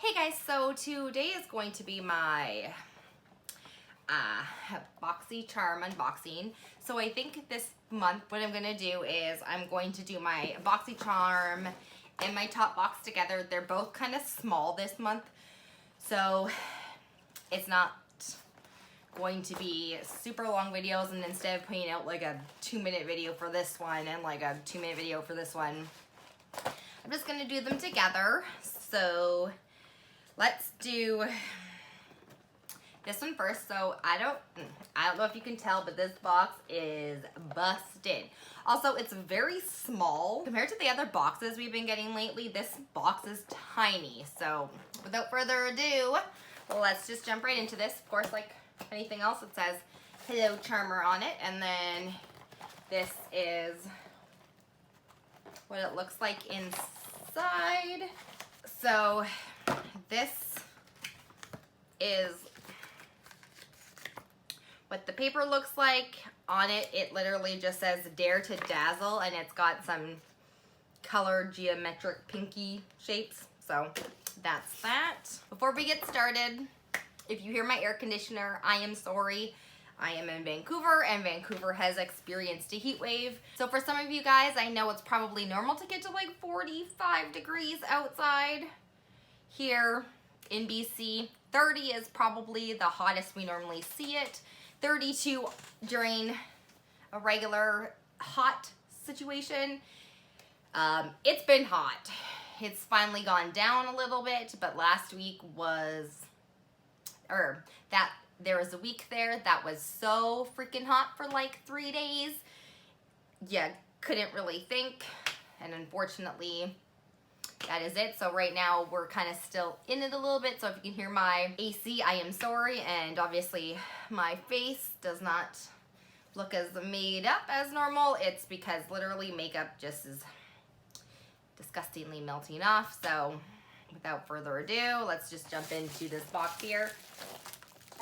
Hey guys, so today is going to be my BoxyCharm unboxing. So I think this month what I'm going to do is I'm going to do my BoxyCharm and my TopBox together. They're both kind of small this month, so it's not going to be super long videos, and instead of putting out like a 2-minute video for this one and like a 2-minute video for this one, I'm just going to do them together. So let's do this one first. So I don't know if you can tell, but this box is busted. Also, it's very small compared to the other boxes we've been getting lately. This box is tiny. So without further ado, let's just jump right into this. Of course, like anything else, it says Hello Charmer on it, and then this is what it looks like inside. So this is what the paper looks like. On it, it literally just says Dare to Dazzle, and it's got some colored geometric pinky shapes. So that's that. Before we get started, if you hear my air conditioner, I am sorry. I am in Vancouver, and Vancouver has experienced a heat wave. So for some of you guys, I know it's probably normal to get to like 45 degrees outside. Here in BC, 30 is probably the hottest we normally see it. 32 during a regular hot situation. It's been hot. It's finally gone down a little bit, but last week was, there was a week there that was so freaking hot for like 3 days. Yeah, couldn't really think, and unfortunately, that is it. So right now we're kind of still in it a little bit. So if you can hear my AC, I am sorry. And obviously my face does not look as made up as normal. It's because literally makeup just is disgustingly melting off. So without further ado, let's just jump into this box here.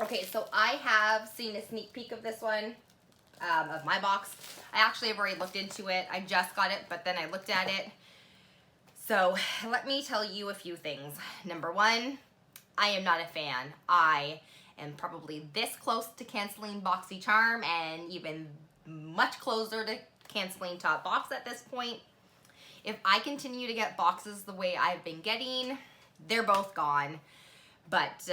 Okay, so I have seen a sneak peek of this one, of my box. I actually have already looked into it. I just got it, but then I looked at it. So let me tell you a few things. Number one, I am not a fan. I am probably this close to canceling BoxyCharm and even much closer to canceling TopBox at this point. If I continue to get boxes the way I've been getting, they're both gone. But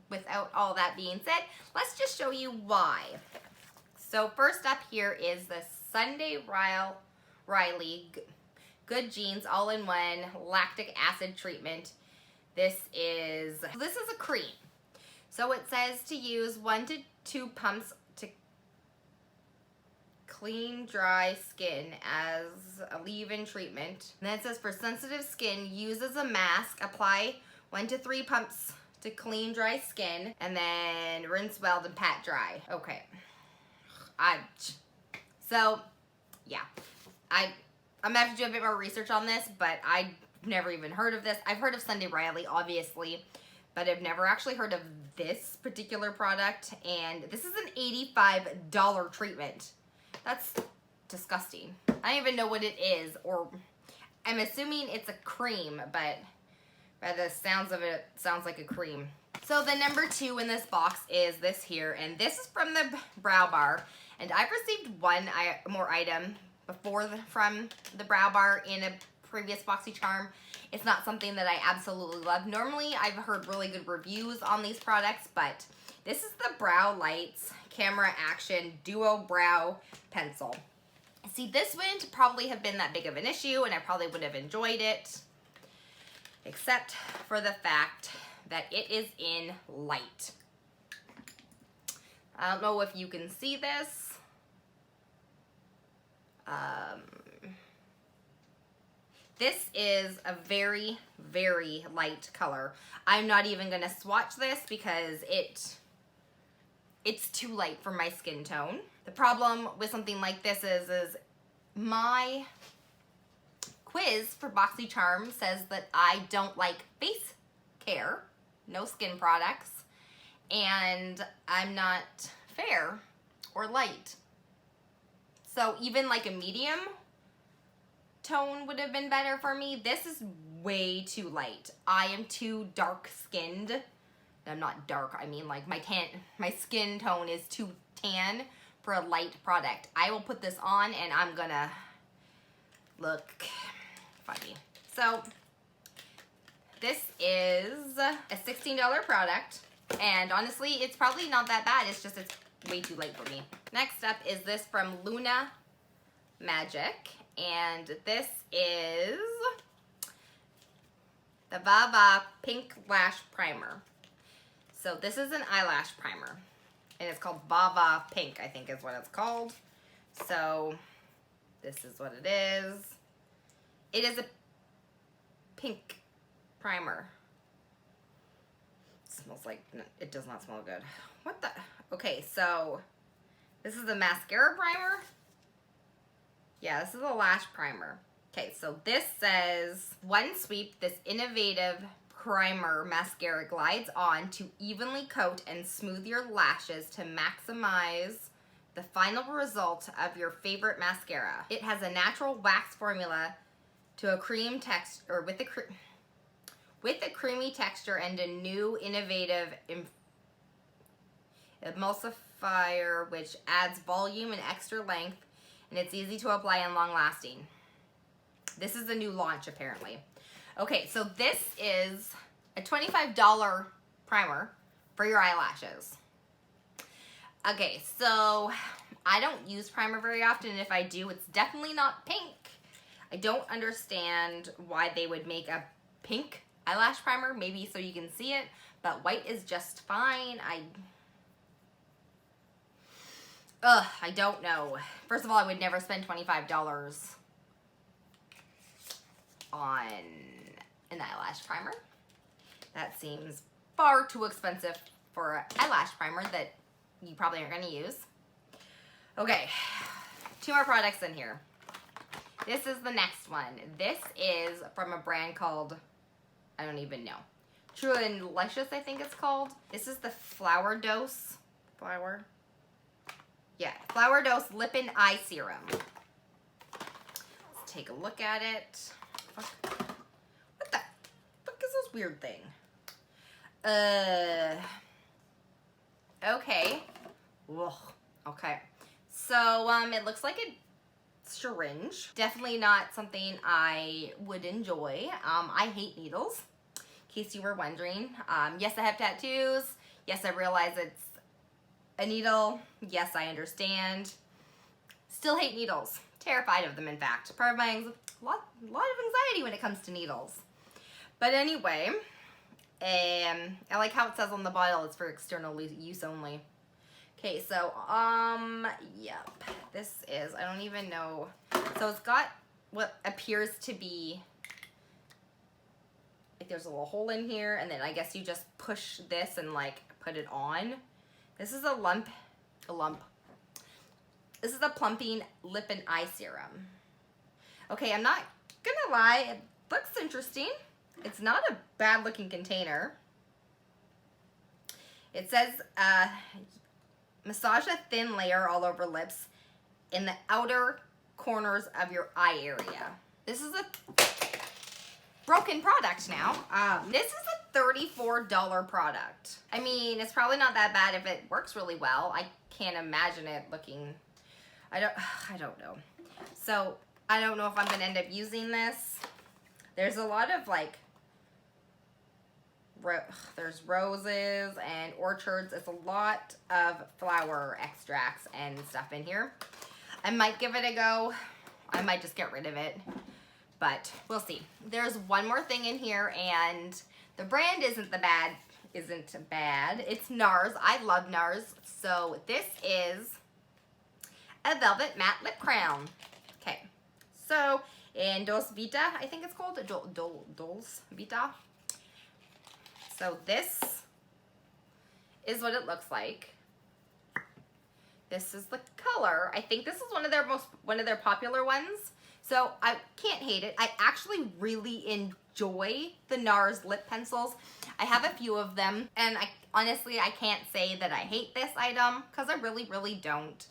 without all that being said, let's just show you why. So first up here is the Sunday Rile Good Jeans All-in-One Lactic Acid Treatment. This is a cream. So it says to use 1 to 2 pumps to clean dry skin as a leave-in treatment. And then it says for sensitive skin, use as a mask. Apply 1 to 3 pumps to clean dry skin, and then rinse well and pat dry. Okay. So yeah, I'm gonna have to do a bit more research on this, but I've never even heard of this. I've heard of Sunday Rile, obviously, but I've never actually heard of this particular product, and this is an $85 treatment. That's disgusting. I don't even know what it is, or I'm assuming it's a cream, but by the sounds of it, it sounds like a cream. So the number 2 in this box is this here, and this is from the Brow Bar, and I've received one more item before from the Brow Bar in a previous BoxyCharm. It's not something that I absolutely love. Normally, I've heard really good reviews on these products, but this is the Brow Lights Camera Action Duo Brow Pencil. See, this wouldn't probably have been that big of an issue, and I probably would have enjoyed it, except for the fact that it is in light. I don't know if you can see this. This is a very, very light color. I'm not even gonna swatch this because it's too light for my skin tone. The problem with something like this is my quiz for BoxyCharm says that I don't like face care, no skin products, and I'm not fair or light. So even like a medium tone would have been better for me. This is way too light. I am too dark skinned. I'm not dark, I mean like my skin tone is too tan for a light product. I will put this on and I'm gonna look funny. So this is a $16 product, and honestly, it's probably not that bad. It's just it's way too late for me. Next up is this from Luna Magic, and this is the Vava Pink Lash Primer. So this is an eyelash primer, and it's called Vava Pink, I think is what it's called. So this is what it is. It is a pink primer. It smells like, it does not smell good. What the? Okay, so this is the mascara primer. Yeah, this is a lash primer. Okay, so this says, one sweep, this innovative primer mascara glides on to evenly coat and smooth your lashes to maximize the final result of your favorite mascara. It has a natural wax formula to a cream texture, with a creamy texture and a new innovative emulsifier which adds volume and extra length, and it's easy to apply and long lasting. This is a new launch apparently. Okay, so this is a $25 primer for your eyelashes. Okay, so I don't use primer very often, and if I do, it's definitely not pink. I don't understand why they would make a pink eyelash primer, maybe so you can see it, but white is just fine. I don't know. First of all, I would never spend $25 on an eyelash primer. That seems far too expensive for an eyelash primer that you probably aren't going to use. Okay, 2 more products in here. This is the next one. This is from a brand called, I don't even know, True and Luscious, I think it's called. This is the Flower Dose Lip and Eye Serum. Let's take a look at it. What the fuck is this weird thing? Okay. Ugh. Okay. So, it looks like a syringe. Definitely not something I would enjoy. I hate needles, in case you were wondering. Yes, I have tattoos. Yes, I realize it's a needle. Yes, I understand. Still hate needles. Terrified of them, in fact. Part of my lot of anxiety when it comes to needles. But anyway, I like how it says on the bottle it's for external use only. Okay, so, yep. This is, I don't even know. So it's got what appears to be, like there's a little hole in here, and then I guess you just push this and like put it on. This is a lump. This is a Plumping Lip and Eye Serum. Okay, I'm not gonna lie, it looks interesting. It's not a bad looking container. It says, massage a thin layer all over lips in the outer corners of your eye area. This is a broken product now. This is a $34 product. I mean, it's probably not that bad if it works really well. I can't imagine it looking, I don't know. So I don't know if I'm gonna end up using this. There's a lot of like, there's roses and orchards. It's a lot of flower extracts and stuff in here. I might give it a go. I might just get rid of it, but we'll see. There's one more thing in here, and the brand isn't bad. It's Nars. I love Nars. So this is a Velvet Matte Lip Crown. Okay, so in Dolce Vita, I think it's called Dolce Vita. So this is what it looks like. This is the color. I think this is one of their popular ones. So I can't hate it. I actually really enjoy the Nars lip pencils. I have a few of them, and honestly I can't say that I hate this item because I really don't.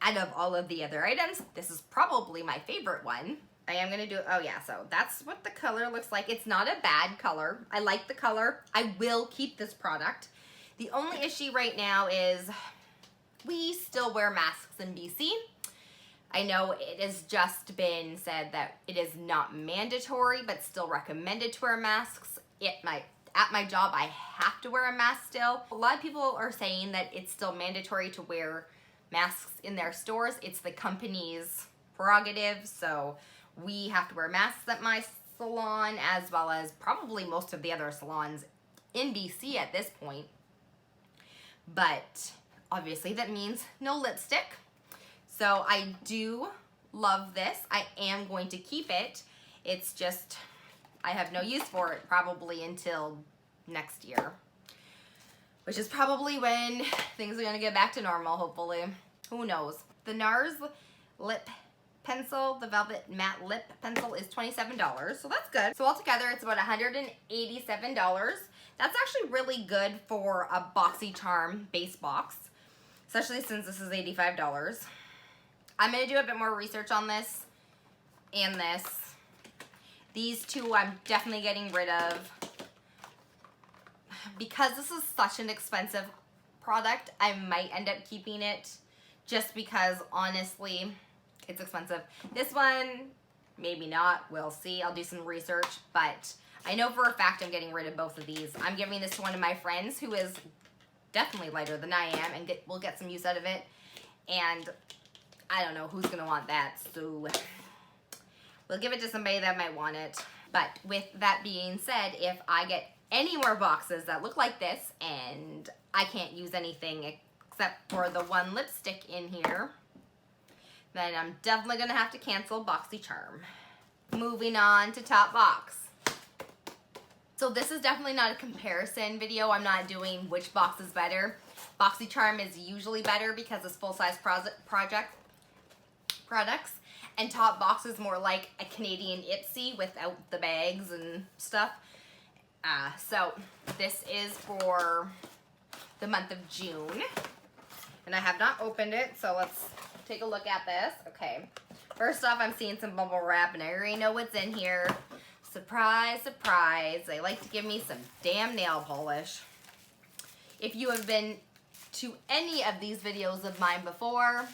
Out of all of the other items, this is probably my favorite one. I am gonna do, oh yeah, so that's what the color looks like. It's not a bad color. I like the color. I will keep this product. The only issue right now is we still wear masks in BC. I know it has just been said that it is not mandatory, but still recommended to wear masks. At my job, I have to wear a mask still. A lot of people are saying that it's still mandatory to wear masks in their stores. It's the company's prerogative, so we have to wear masks at my salon, as well as probably most of the other salons in BC at this point. But obviously that means no lipstick. So I do love this. I am going to keep it. It's just, I have no use for it probably until next year, which is probably when things are gonna get back to normal, hopefully. Who knows? The Nars lip pencil, the Velvet Matte Lip Pencil, is $27, so that's good. So altogether, it's about $187. That's actually really good for a BoxyCharm base box, especially since this is $85. I'm gonna do a bit more research on this and this. These two I'm definitely getting rid of. Because this is such an expensive product, I might end up keeping it just because, honestly, it's expensive. This one, maybe not. We'll see. I'll do some research, but I know for a fact I'm getting rid of both of these. I'm giving this to one of my friends who is definitely lighter than I am and will get some use out of it. And I don't know who's going to want that, so we'll give it to somebody that might want it. But with that being said, if I get any more boxes that look like this and I can't use anything except for the one lipstick in here, then I'm definitely going to have to cancel BoxyCharm. Moving on to TopBox. So this is definitely not a comparison video. I'm not doing which box is better. BoxyCharm is usually better because it's full-size products, and TopBox is more like a Canadian Ipsy without the bags and stuff. So this is for the month of June, and I have not opened it, so let's take a look at this. Okay, first off, I'm seeing some bubble wrap, and I already know what's in here. Surprise, surprise. They like to give me some damn nail polish. If you have been to any of these videos of mine before,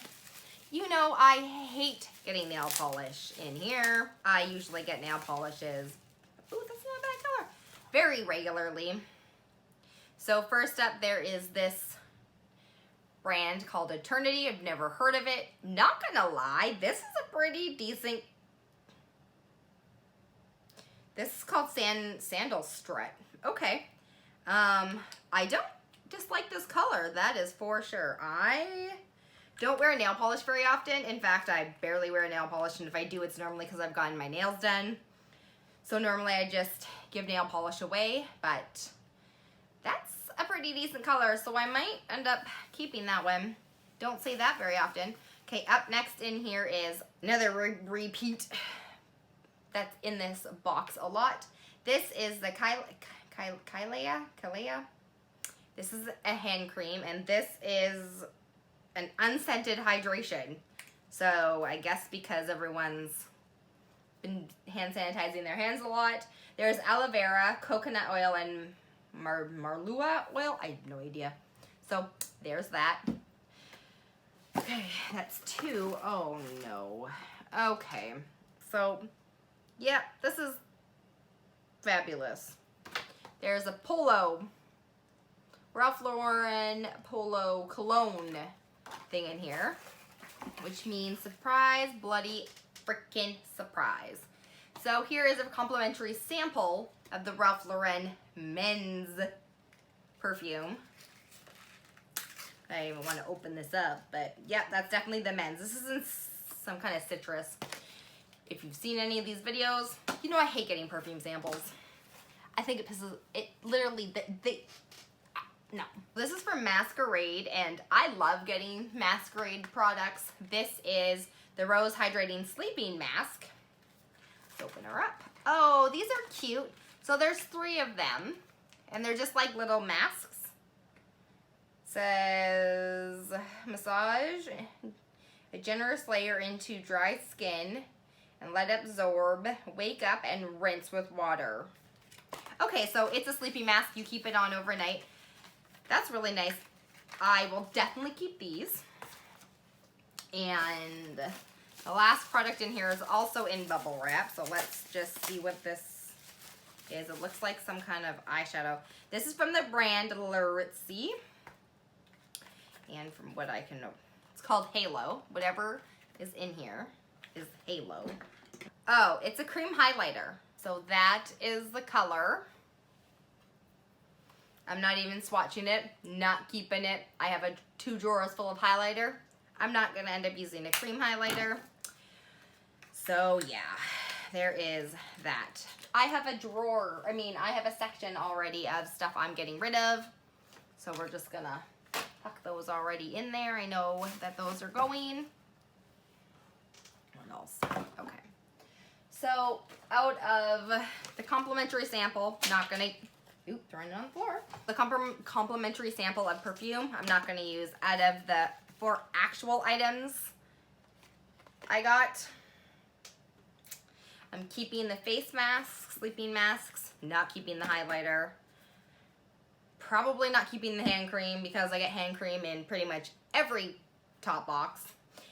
you know I hate getting nail polish in here. I usually get nail polishes, ooh, that's not a bad color, very regularly. So first up, there is this brand called Eternity. I've never heard of it. Not gonna lie, this is a pretty decent, this is called Sandal Strut. Okay. I don't dislike this color, that is for sure. I don't wear nail polish very often. In fact, I barely wear nail polish, and if I do, it's normally because I've gotten my nails done. So normally I just give nail polish away, but that's a pretty decent color, so I might end up keeping that one. Don't say that very often. Okay, up next in here is another repeat that's in this box a lot. This is the Kyleya. This is a hand cream, and this is an unscented hydration. So I guess because everyone's been hand sanitizing their hands a lot. There's aloe vera, coconut oil, and marlua oil. I have no idea. So there's that. Okay, that's two. Oh no. Okay, so yeah, this is fabulous. There's a Polo, Ralph Lauren Polo cologne thing in here, which means surprise, bloody frickin' surprise. So here is a complimentary sample of the Ralph Lauren men's perfume. I don't even want to open this up, but yeah, that's definitely the men's. This is in some kind of citrus. If you've seen any of these videos, you know I hate getting perfume samples. I think it pisses, it literally, no. This is from Masquerade, and I love getting Masquerade products. This is the Rose Hydrating Sleeping Mask. Let's open her up. Oh, these are cute. So there's 3 of them, and they're just like little masks. Says, massage a generous layer into dry skin and let it absorb, wake up, and rinse with water. Okay, so it's a sleeping mask. You keep it on overnight. That's really nice. I will definitely keep these. And the last product in here is also in bubble wrap. So let's just see what this is. It looks like some kind of eyeshadow. This is from the brand Lactic. And from what I can know, it's called Halo. Whatever is in here is Halo. Oh, it's a cream highlighter. So that is the color. I'm not even swatching it, not keeping it. I have 2 drawers full of highlighter. I'm not gonna end up using a cream highlighter. So yeah, there is that. I have a section already of stuff I'm getting rid of. So we're just gonna tuck those already in there. I know that those are going. What else? Okay. So out of the complimentary sample, not gonna, throwing it on the floor. The complimentary sample of perfume, I'm not gonna use. Out of the 4 actual items I got, I'm keeping the face masks, sleeping masks, not keeping the highlighter. Probably not keeping the hand cream because I get hand cream in pretty much every top box.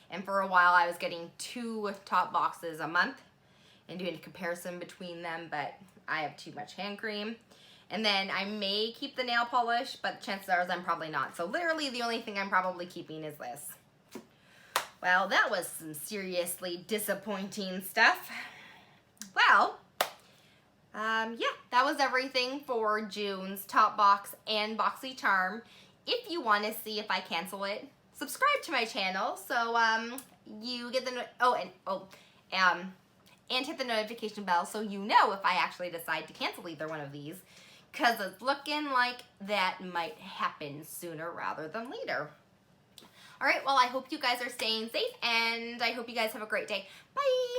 And for a while I was getting 2 top boxes a month and doing a comparison between them, but I have too much hand cream. And then I may keep the nail polish, but chances are I'm probably not. So literally the only thing I'm probably keeping is this. Well, that was some seriously disappointing stuff. Well, yeah, that was everything for June's TopBox and BoxyCharm. If you want to see if I cancel it, subscribe to my channel so you get the and hit the notification bell so you know if I actually decide to cancel either one of these, because it's looking like that might happen sooner rather than later. All right, well, I hope you guys are staying safe, and I hope you guys have a great day. Bye!